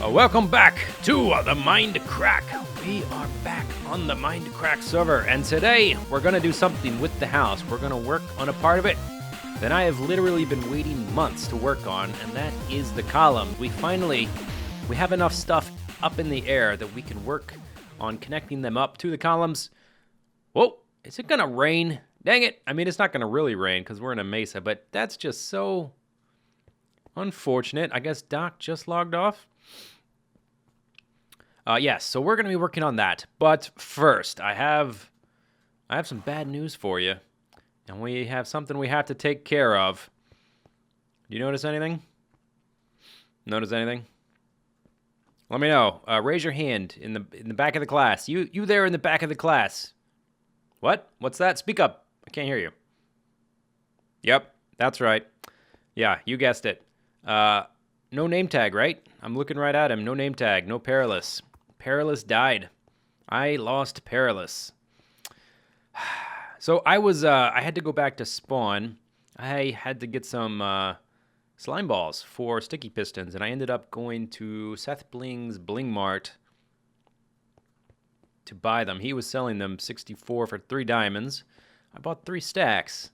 Welcome back to the Mindcrack. We are back on the Mindcrack server, and today we're going to do something with the house. We're going to work on a part of it that I have literally been waiting months to work on, and that is the column. We have enough stuff up in the air that we can work on connecting them up to the columns. Whoa, is it going to rain? Dang it. I mean, it's not going to really rain because we're in a mesa, but that's just so unfortunate. I guess Doc just logged off. Yes, so we're going to be working on that. But first, I have some bad news for you. And we have something we have to take care of. Do you notice anything? Notice anything? Let me know. Raise your hand in the back of the class. You there in the back of the class. What? What's that? Speak up. I can't hear you. Yep, that's right. Yeah, you guessed it. No name tag, right? I'm looking right at him. No name tag. No Perilous. Perilous died. I lost Perilous. So I had to go back to spawn. I had to get some slime balls for sticky pistons, and I ended up going to Seth Bling's Bling Mart to buy them. He was selling them 64 for 3 diamonds. I bought 3 stacks.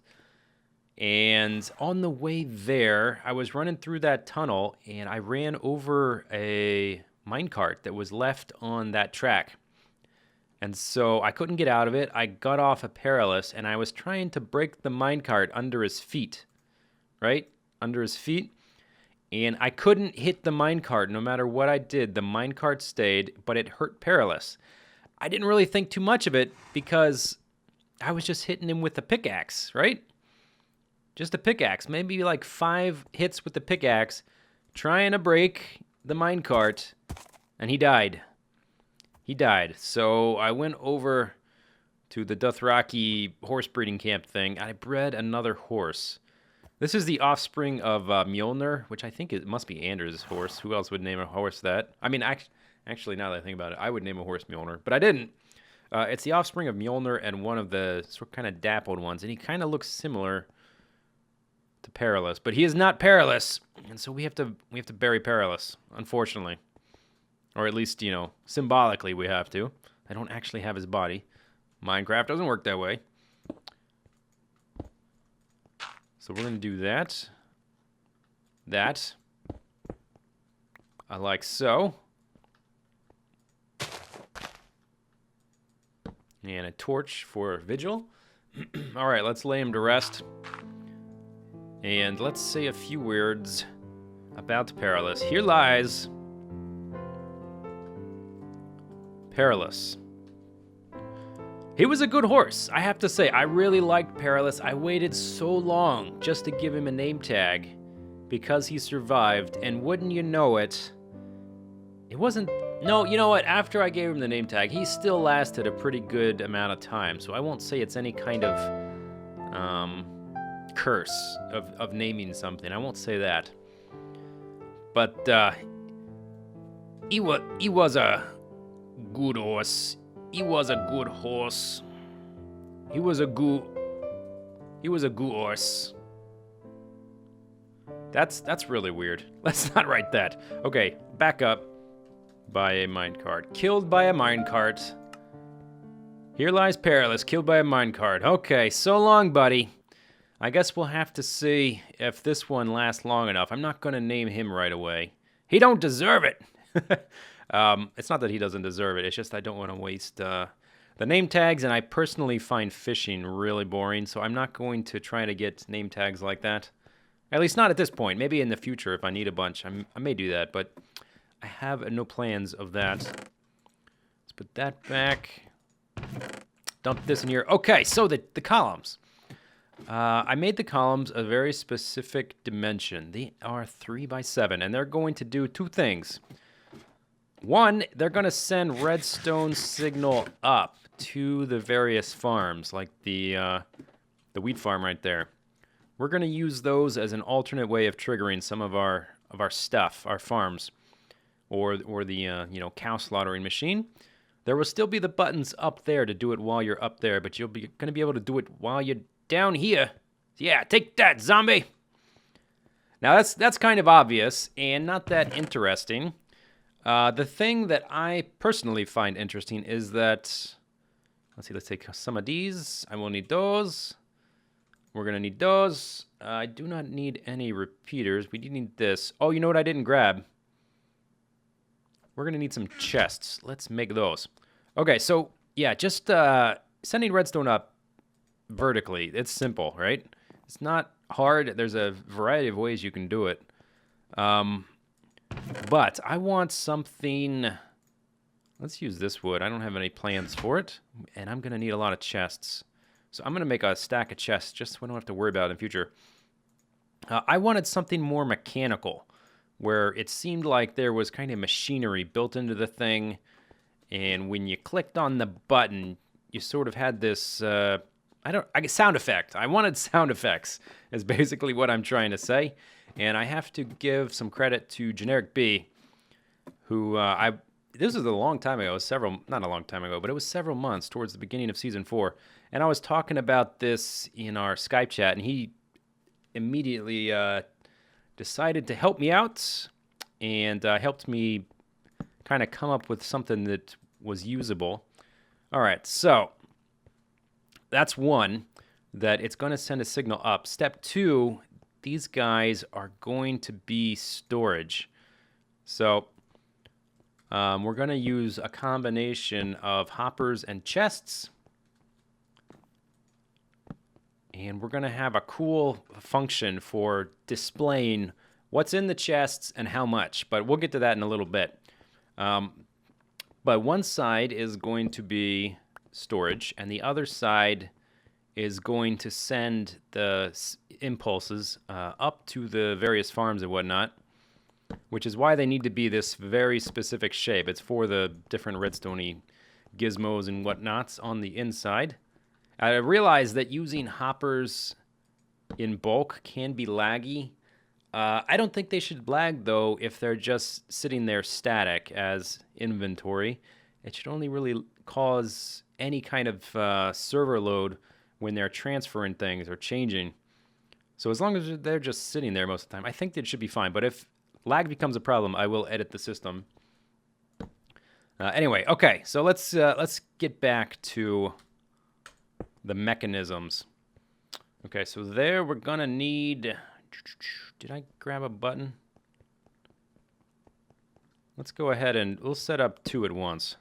And on the way there, I was running through that tunnel, and I ran over a minecart that was left on that track. And so I couldn't get out of it. I got off a Perilous, and I was trying to break the minecart under his feet, right? Under his feet. And I couldn't hit the minecart. No matter what I did, the minecart stayed, but it hurt Perilous. I didn't really think too much of it because I was just hitting him with a pickaxe, right? Just a pickaxe. Maybe like 5 hits with the pickaxe, trying to break the minecart, and he died. He died. So I went over to the Dothraki horse breeding camp thing. I bred another horse. This is the offspring of Mjolnir, which I think it must be Anders' horse. Who else would name a horse that? I mean, actually, now that I think about it, I would name a horse Mjolnir, but I didn't. It's the offspring of Mjolnir and one of the sort of kind of dappled ones, and he kind of looks similar to Perilous, but he is not Perilous, and so we have to bury Perilous, unfortunately. Or at least, symbolically we have to. I don't actually have his body. Minecraft doesn't work that way. So we're going to do that. That. Like so. And a torch for Vigil. All right, let's lay him to rest. And let's say a few words about Perilous. Here lies Perilous. He was a good horse, I have to say. I really liked Perilous. I waited so long just to give him a name tag because he survived, and wouldn't you know it, it wasn't... No, you know what? After I gave him the name tag, he still lasted a pretty good amount of time, so I won't say it's any kind of curse of naming something. I won't say that. But he was a good horse. He was a good horse. He was a good horse. That's really weird. Let's not write that. Okay, back up. By a minecart. Killed by a minecart. Here lies Perilous, killed by a minecart. Okay, so long, buddy. I guess we'll have to see if this one lasts long enough. I'm not going to name him right away. He don't deserve it. It's not that he doesn't deserve it. It's just I don't want to waste the name tags, and I personally find fishing really boring, so I'm not going to try to get name tags like that. At least not at this point. Maybe in the future if I need a bunch. I may do that, but I have no plans of that. Let's put that back. Dump this in here. Okay, so the columns. I made the columns a very specific dimension. They are 3 by 7, and they're going to do 2 things. One, they're going to send redstone signal up to the various farms, like the wheat farm right there. We're going to use those as an alternate way of triggering some of our stuff, our farms, or the cow slaughtering machine. There will still be the buttons up there to do it while you're up there, but you'll be going to be able to do it while you're down here. Yeah, take that, zombie. Now that's kind of obvious and not that interesting. The thing that I personally find interesting is that, let's see, let's take some of these. I will need those. We're going to need those. I do not need any repeaters. We do need this. Oh, you know what I didn't grab? We're going to need some chests. Let's make those. Okay, so, yeah, just sending redstone up vertically. It's simple, right? It's not hard. There's a variety of ways you can do it. But I want something... Let's use this wood. I don't have any plans for it. And I'm going to need a lot of chests. So I'm going to make a stack of chests just so I don't have to worry about it in future. I wanted something more mechanical, where it seemed like there was kind of machinery built into the thing. And when you clicked on the button, you sort of had this... sound effect. I wanted sound effects, is basically what I'm trying to say. And I have to give some credit to Generic B, who this was a long time ago. It was not a long time ago, but it was several months towards the beginning of Season 4. And I was talking about this in our Skype chat, and he immediately decided to help me out and helped me kind of come up with something that was usable. All right, so that's one, that it's going to send a signal up. Step 2, these guys are going to be storage. So we're going to use a combination of hoppers and chests. And we're going to have a cool function for displaying what's in the chests and how much. But we'll get to that in a little bit. But one side is going to be storage, and the other side is going to send the impulses up to the various farms and whatnot, which is why they need to be this very specific shape. It's for the different redstone-y gizmos and whatnots on the inside. I realize that using hoppers in bulk can be laggy. I don't think they should lag, though, if they're just sitting there static as inventory. It should only really cause any kind of server load when they're transferring things or changing. So as long as they're just sitting there most of the time, I think that should be fine. But if lag becomes a problem, I will edit the system. Anyway, okay, so let's get back to the mechanisms. Okay, so there we're gonna need... Did I grab a button? Let's go ahead and we'll set up 2 at once.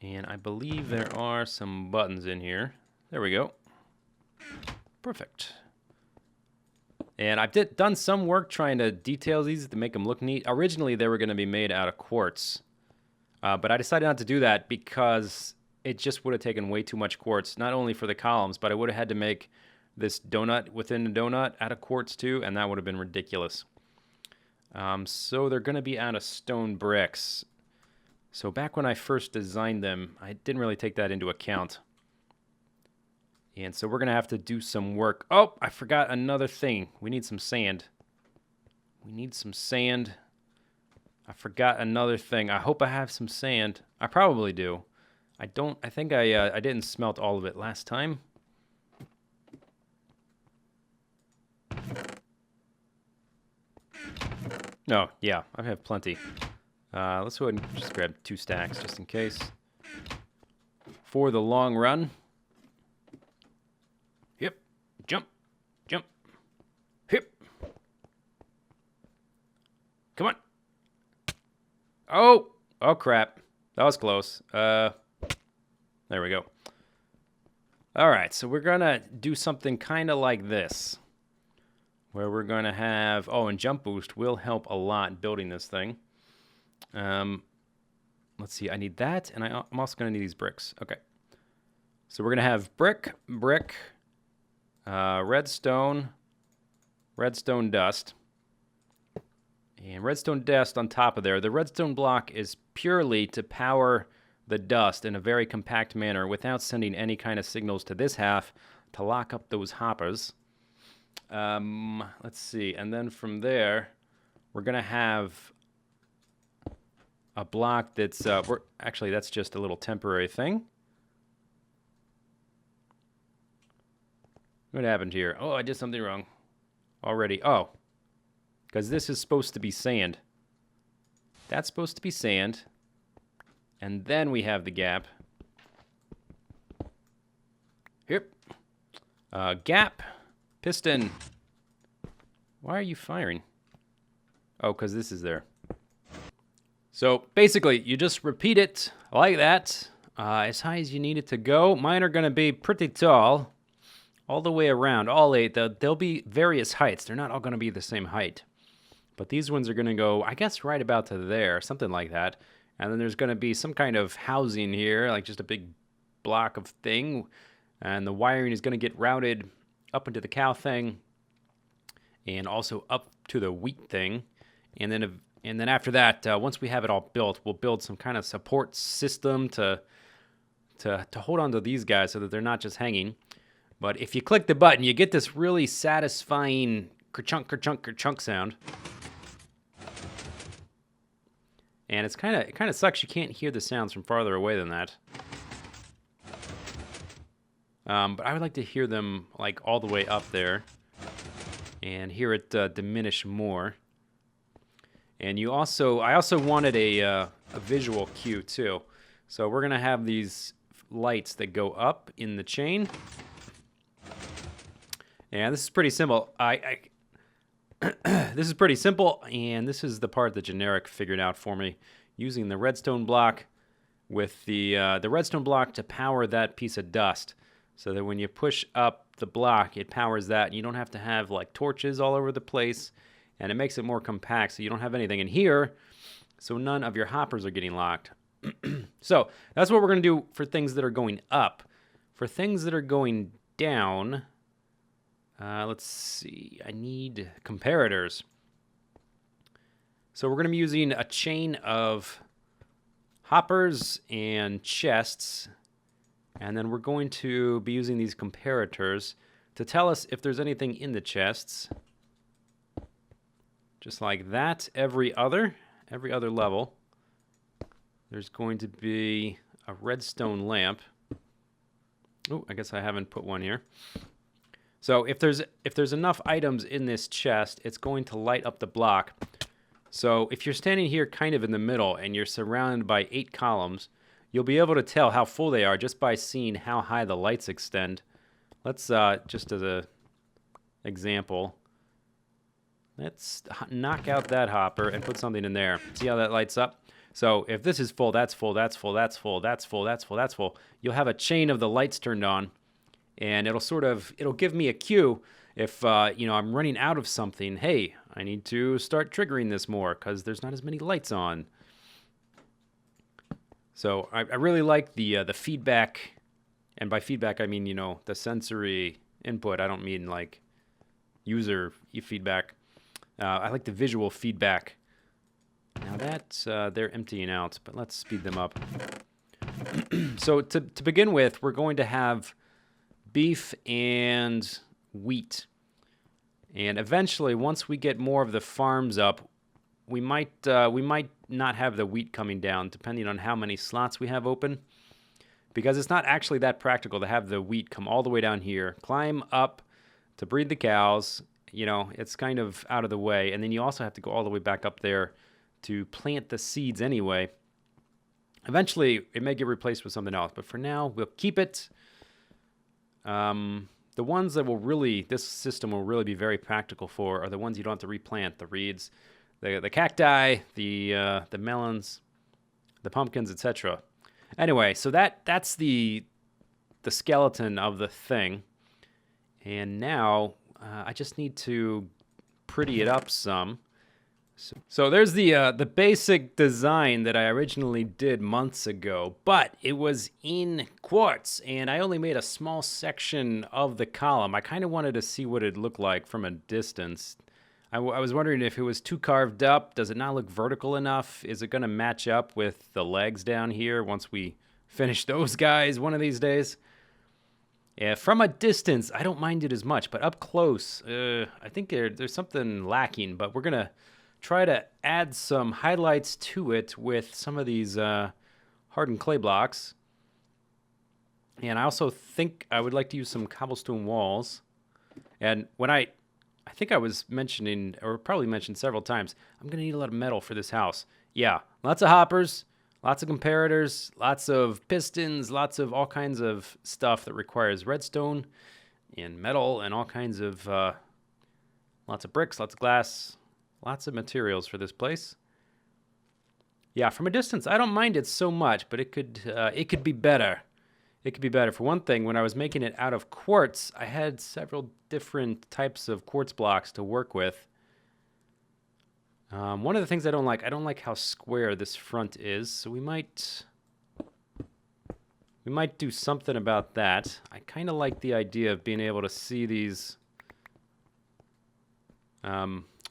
And I believe there are some buttons in here. There we go. Perfect. And I've done some work trying to detail these to make them look neat. Originally, they were going to be made out of quartz. But I decided not to do that because it just would have taken way too much quartz. Not only for the columns, but I would have had to make this donut within the donut out of quartz too, and that would have been ridiculous. So they're going to be out of stone bricks. So back when I first designed them, I didn't really take that into account. And so we're going to have to do some work. Oh, I forgot another thing. We need some sand. We need some sand. I forgot another thing. I hope I have some sand. I probably do. I don't. I think I didn't smelt all of it last time. No, yeah, I have plenty. Let's go ahead and just grab 2 stacks just in case. For the long run. Yep. Jump. Jump. Hip. Come on. Oh! Oh, crap. That was close. There we go. Alright, so we're gonna do something kind of like this. Where we're gonna have... Oh, and jump boost will help a lot building this thing. Let's see, I need that, and I'm also going to need these bricks. Okay. So we're going to have brick, redstone, redstone dust, and redstone dust on top of there. The redstone block is purely to power the dust in a very compact manner without sending any kind of signals to this half to lock up those hoppers. Let's see, and then from there, we're going to have a block that's, actually, that's just a little temporary thing. What happened here? Oh, I did something wrong already. Oh, because this is supposed to be sand. That's supposed to be sand. And then we have the gap. Here. Gap. Piston. Why are you firing? Oh, because this is there. So basically, you just repeat it like that, as high as you need it to go. Mine are going to be pretty tall, all the way around, all 8. There'll be various heights. They're not all going to be the same height. But these ones are going to go, I guess, right about to there, something like that. And then there's going to be some kind of housing here, like just a big block of thing. And the wiring is going to get routed up into the cow thing and also up to the wheat thing. And then after that, once we have it all built, we'll build some kind of support system to hold on to these guys so that they're not just hanging. But if you click the button, you get this really satisfying kerchunk, kerchunk, kerchunk sound. And it kind of sucks you can't hear the sounds from farther away than that. But I would like to hear them like all the way up there and hear it diminish more. And I also wanted a visual cue too. So we're gonna have these lights that go up in the chain. And this is pretty simple. This is pretty simple, and this is the part that Generic figured out for me, using the redstone block with the redstone block to power that piece of dust, so that when you push up the block, it powers that, and you don't have to have like torches all over the place, and it makes it more compact, so you don't have anything in here, so none of your hoppers are getting locked. So that's what we're going to do for things that are going up. For things that are going down, let's see, I need comparators. So we're going to be using a chain of hoppers and chests, and then we're going to be using these comparators to tell us if there's anything in the chests. Just like that, every other level, there's going to be a redstone lamp. Oh, I guess I haven't put one here. So if there's enough items in this chest, it's going to light up the block. So if you're standing here kind of in the middle and you're surrounded by 8 columns, you'll be able to tell how full they are just by seeing how high the lights extend. Let's, just as a example, let's knock out that hopper and put something in there. See how that lights up? So if this is full, that's full, that's full, that's full, that's full, that's full, that's full. You'll have a chain of the lights turned on, and it'll give me a cue if, I'm running out of something. Hey, I need to start triggering this more because there's not as many lights on. So I really like the feedback, and by feedback I mean, the sensory input. I don't mean like user feedback. I like the visual feedback. Now that they're emptying out, but let's speed them up. So to begin with, we're going to have beef and wheat. And eventually, once we get more of the farms up, we might not have the wheat coming down, depending on how many slots we have open. Because it's not actually that practical to have the wheat come all the way down here, climb up to breed the cows. It's kind of out of the way. And then you also have to go all the way back up there to plant the seeds anyway. Eventually, it may get replaced with something else, but for now, we'll keep it. The ones that this system will really be very practical for are the ones you don't have to replant: the reeds, the cacti, the melons, the pumpkins, etc. Anyway, so that's the skeleton of the thing, and now I just need to pretty it up some. So there's the basic design that I originally did months ago, but it was in quartz, and I only made a small section of the column. I kind of wanted to see what it looked like from a distance. I was wondering if it was too carved up. Does it not look vertical enough? Is it going to match up with the legs down here once we finish those guys one of these days? Yeah, from a distance, I don't mind it as much, but up close, I think there's something lacking, but we're going to try to add some highlights to it with some of these hardened clay blocks. And I also think I would like to use some cobblestone walls. And when I think I was mentioning, or probably mentioned several times, I'm going to need a lot of metal for this house. Yeah, lots of hoppers, lots of comparators, lots of pistons, lots of all kinds of stuff that requires redstone and metal and all kinds of lots of bricks, lots of glass, lots of materials for this place. Yeah, from a distance, I don't mind it so much, but it could be better. It could be better. For one thing, when I was making it out of quartz, I had several different types of quartz blocks to work with. One of the things I don't like how square this front is, so we might do something about that. I kind of like the idea of being able to see these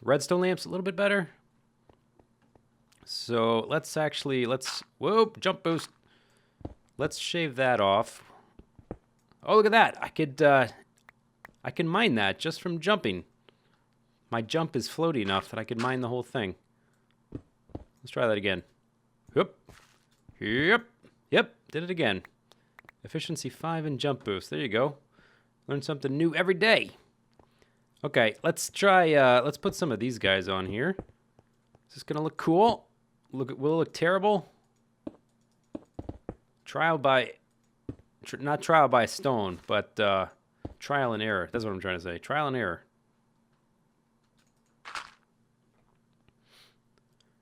redstone lamps a little bit better. So let's whoop, jump boost. Let's shave that off. Oh, look at that. I can mine that just from jumping. My jump is floaty enough that I could mine the whole thing. Let's try that again. Yep. Yep. Yep. Did it again. Efficiency 5 and jump boost. There you go. Learn something new every day. Okay, let's try, let's put some of these guys on here. Is this going to look cool? Will it look terrible? Not trial by stone, but trial and error. That's what I'm trying to say. Trial and error.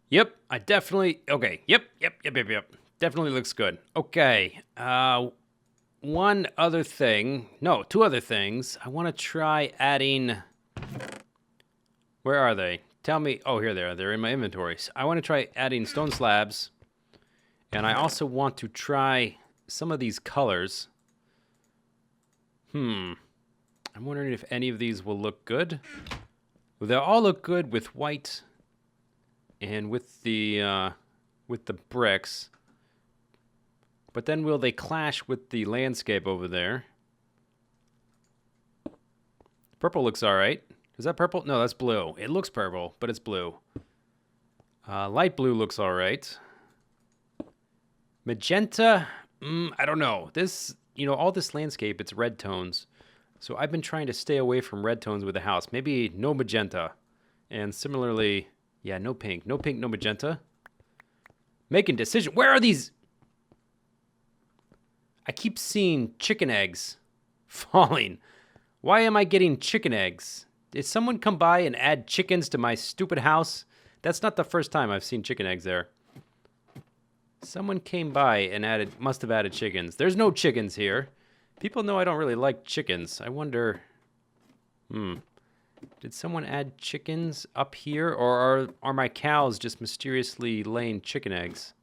Yep, I definitely, okay, yep. Definitely looks good. Okay, one other thing, no, two other things. I want to try adding, where are they? Tell me, oh, here they are. They're in my inventories. I want to try adding stone slabs, and I also want to try some of these colors. I'm wondering if any of these will look good. Well, they'll all look good with white and with the bricks. But then will they clash with the landscape over there? Purple looks all right. Is that purple? No, that's blue. It looks purple, but it's blue. Light blue looks all right. Magenta, I don't know. This, all this landscape, it's red tones. So I've been trying to stay away from red tones with the house. Maybe no magenta. And similarly, yeah, no pink. No pink, no magenta. Making decision. Where are these? I keep seeing chicken eggs falling. Why am I getting chicken eggs? Did someone come by and add chickens to my stupid house? That's not the first time I've seen chicken eggs there. Someone came by and must have added chickens. There's no chickens here. People know I don't really like chickens. I wonder, did someone add chickens up here? Or are my cows just mysteriously laying chicken eggs?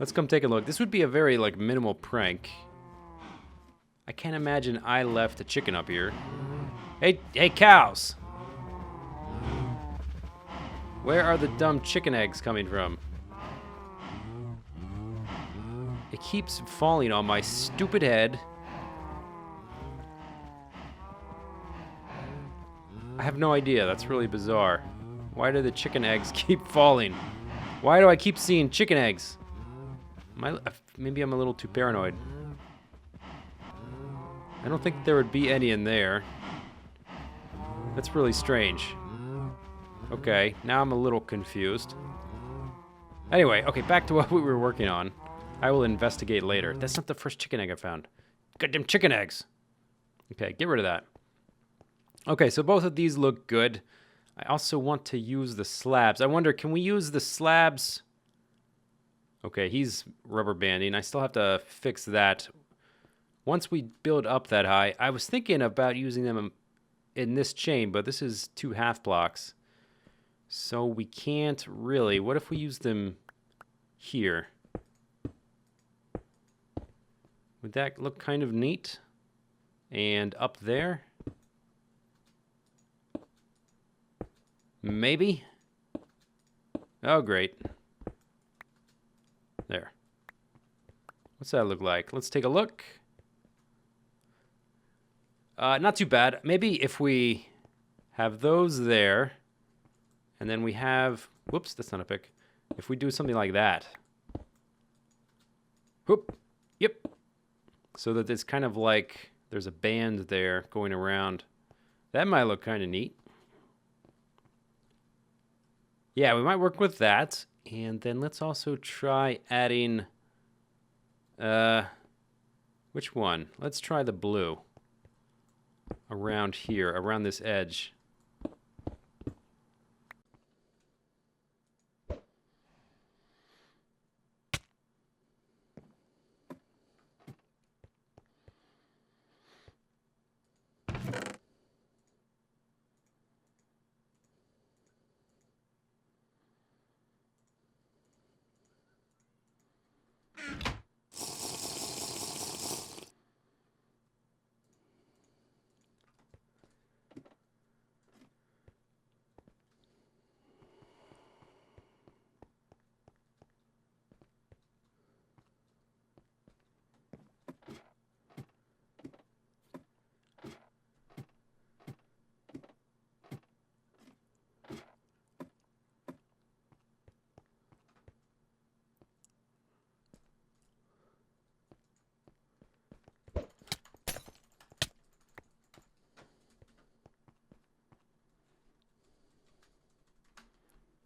Let's come take a look. This would be a very, minimal prank. I can't imagine I left a chicken up here. Hey, cows! Where are the dumb chicken eggs coming from? It keeps falling on my stupid head. I have no idea. That's really bizarre. Why do the chicken eggs keep falling? Why do I keep seeing chicken eggs? Maybe I'm a little too paranoid. I don't think there would be any in there. That's really strange. Okay, now I'm a little confused. Anyway, okay, back to what we were working on. I will investigate later. That's not the first chicken egg I found. Goddamn chicken eggs! Okay, get rid of that. Okay, so both of these look good. I also want to use the slabs. I wonder, can we use the slabs? Okay, he's rubber banding. I still have to fix that. Once we build up that high, I was thinking about using them in this chain, but this is 2 half blocks. So we can't really. What if we use them here? Would that look kind of neat? And up there? Maybe? Oh, great. There. What's that look like? Let's take a look. Not too bad. Maybe if we have those there, and then we have... Whoops, that's not a pick. If we do something like that. Whoop. Yep. So that it's kind of like there's a band there going around. That might look kind of neat. Yeah, we might work with that. And then let's also try adding, which one? Let's try the blue around here, around this edge.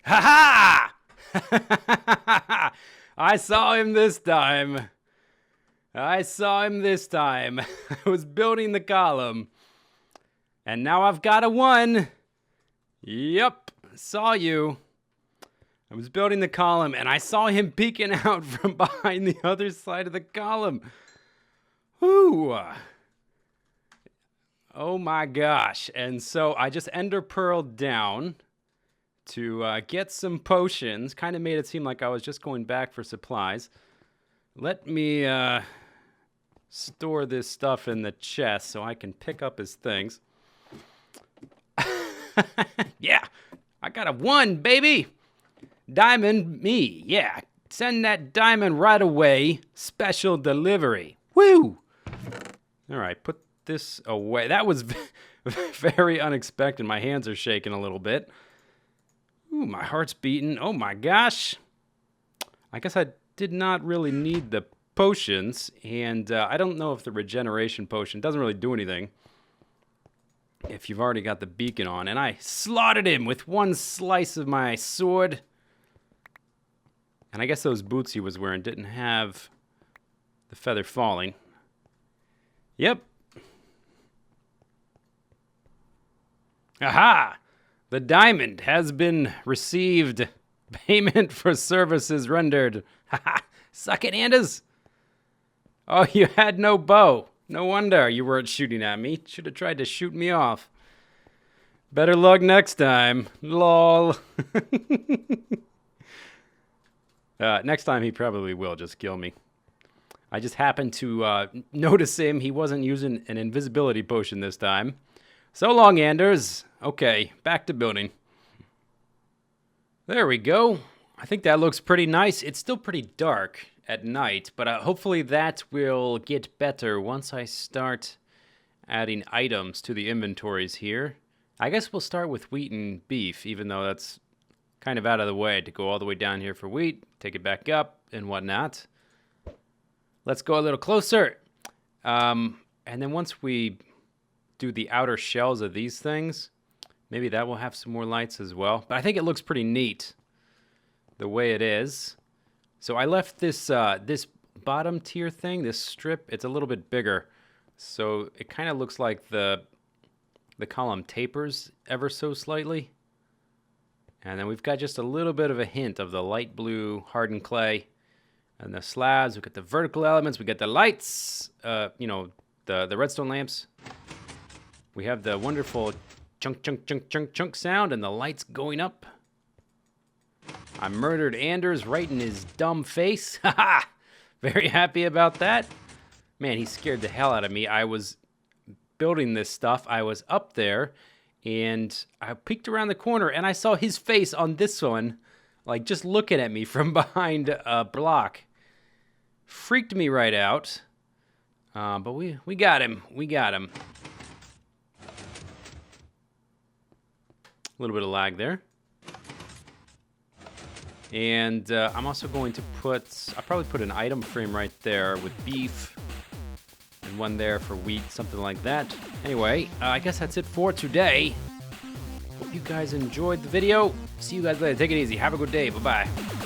Ha ha! I saw him this time. I was building the column. And now I've got a 1. Yep, saw you. I was building the column and I saw him peeking out from behind the other side of the column. Whoo! Oh my gosh. And so I just ender pearled down to get some potions. Kind of made it seem like I was just going back for supplies. Let me store this stuff in the chest so I can pick up his things. Yeah, I got a 1, baby. Diamond me. Yeah, send that diamond right away. Special delivery. Woo! All right, put this away. That was very unexpected. My hands are shaking a little bit. Ooh, my heart's beating. Oh my gosh. I guess I did not really need the potions, and I don't know if the regeneration potion doesn't really do anything if you've already got the beacon on. And I slaughtered him with 1 slice of my sword. And I guess those boots he was wearing didn't have the feather falling. Yep. Aha! The diamond has been received. Payment for services rendered. Haha, suck it, Anders. Oh, you had no bow. No wonder you weren't shooting at me. Should have tried to shoot me off. Better luck next time. Lol. Next time he probably will just kill me. I just happened to notice him. He wasn't using an invisibility potion this time. So long, Anders. Okay, back to building. There we go. I think that looks pretty nice. It's still pretty dark at night, but hopefully that will get better once I start adding items to the inventories here. I guess we'll start with wheat and beef, even though that's kind of out of the way to go all the way down here for wheat, take it back up and whatnot. Let's go a little closer. And then once we do the outer shells of these things, maybe that will have some more lights as well. But I think it looks pretty neat the way it is. So I left this this bottom tier thing, this strip, it's a little bit bigger. So it kind of looks like the column tapers ever so slightly. And then we've got just a little bit of a hint of the light blue hardened clay and the slabs. We've got the vertical elements. We got the lights, you know, the redstone lamps. We have the wonderful chunk, chunk, chunk, chunk, chunk sound and the lights going up. I murdered Anders right in his dumb face. Haha! Very happy about that. Man, he scared the hell out of me. I was building this stuff. I was up there, and I peeked around the corner, and I saw his face on this one, like just looking at me from behind a block. Freaked me right out. But we got him. We got him. A little bit of lag there. And I'm also going to I'll probably put an item frame right there with beef and one there for wheat, something like that. Anyway, I guess that's it for today. Hope you guys enjoyed the video. See you guys later. Take it easy. Have a good day. Bye-bye.